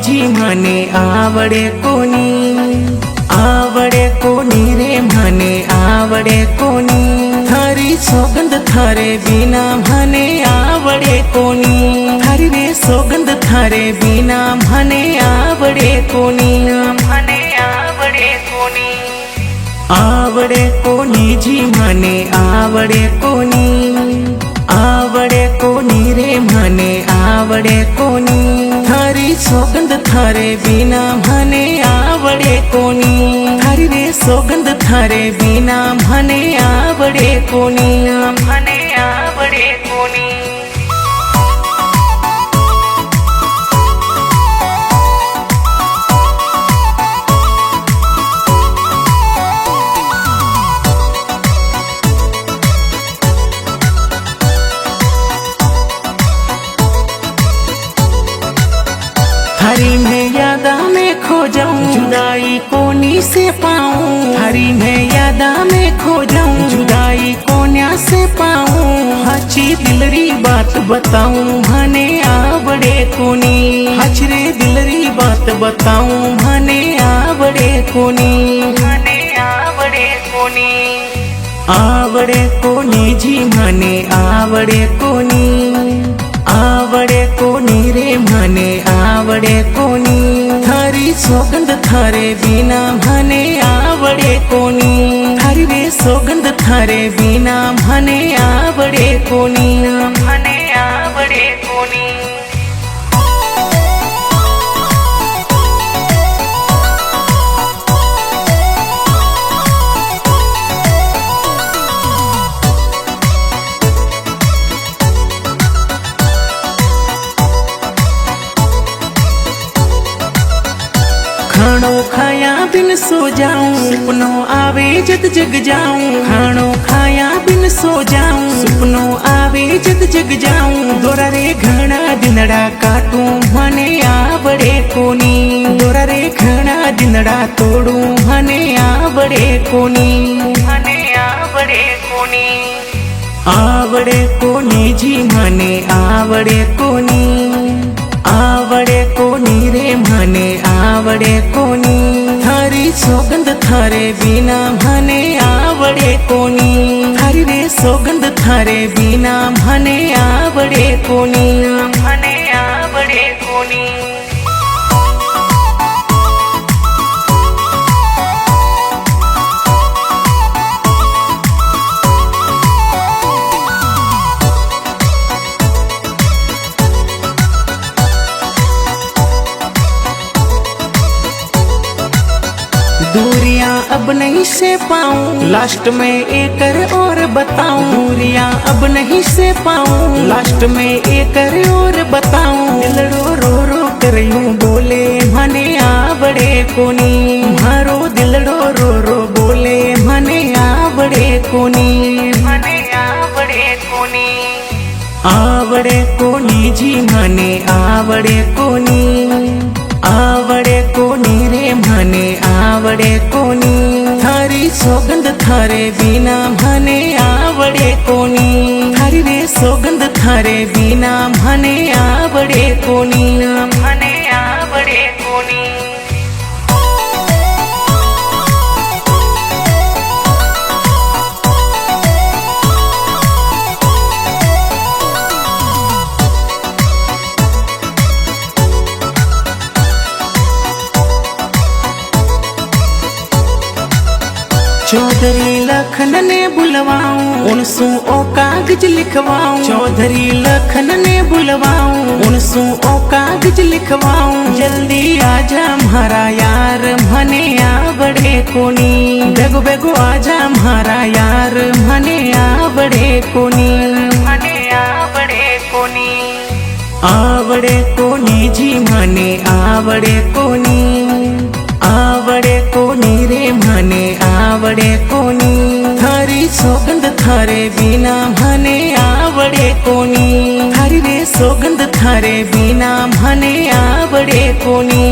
जी મને આવડે કોની રે મને આવડે કોની થારી સોગંદ થારે વિના મને આવડે કોની થારી રે સોગંદ થારે વિના મને આવડે કોની આવડે કોની જી મને આવડે કોની રે મને આવડે કોની થારી સોગંદ થારે વિના મને આવડે કોની થારી રે સોગંદ થારે વિના મને આવડે કોની हरी में यादा में खो जाऊं जुदाई कोनी से पाऊं हरी में यादा में खो जाऊं जुदाई कोन्या से पाऊं हची दिलरी बात बताऊं भने आवड़े कोनी हचरे दिलरी बात बताऊं भने आवड़े कोनी आवड़े कोनी जी भने आवड़े कोनी रे મને આવડે કોની થારી સોગંદ થારે વિના મને આવડે કોની થારી રે સોગંદ થારે વિના મને આવડે કોની खानो खाया बिन सो जाऊं सपनों आवे जद जग जाऊं खानो खाया बिन सो जाऊं सपनों आवे जद जग जाऊं दोरा रे घना दिनड़ा काटूं मने आवड़े कोनी दोरा रे घना दिनड़ा तोड़ूं मने आवड़े कोनी आवड़े कोनी जी मने आवड़े कोनी रे મને આવડે કોની થારી સોગંદ થારે વિના મને આવડે કોની થારી રે સોગંદ થારે વિના મને આવડે કોની दूरियां अब नहीं से पाऊं लास्ट में एक और बताऊं दूरियां अब नहीं से पाऊं लास्ट में एक और बताऊं दिलड़ो रो रो कर यूं बोले मने आवड़े कोनी मारो दिलड़ो रो रो बोले मने आवड़े कोनी आवड़े कोनी जी मने आवड़े कोनी रे મને આવડે કોની થારી સોગંદ થારે વિના મને આવડે કોની થારી રે સોગંદ થારે વિના મને આવડે કોની चौधरी लखन ने बुलवाऊं उनसू ओ कागज लिखवाऊं चौधरी लखन ने बुलवाऊं उनसू ओ कागज लिखवाऊं जल्दी आजा म्हारा यार मने आवड़े कोनी बेगो बेगो आजा म्हारा यार मने आवड़े कोनी आवड़े कोनी जी मने आवड़े कोनी रे મને આવડે કોની થારી સોગંદ થારે વિના મને આવડે કોની થારી રે સોગંદ થારે વિના મને આવડે કોની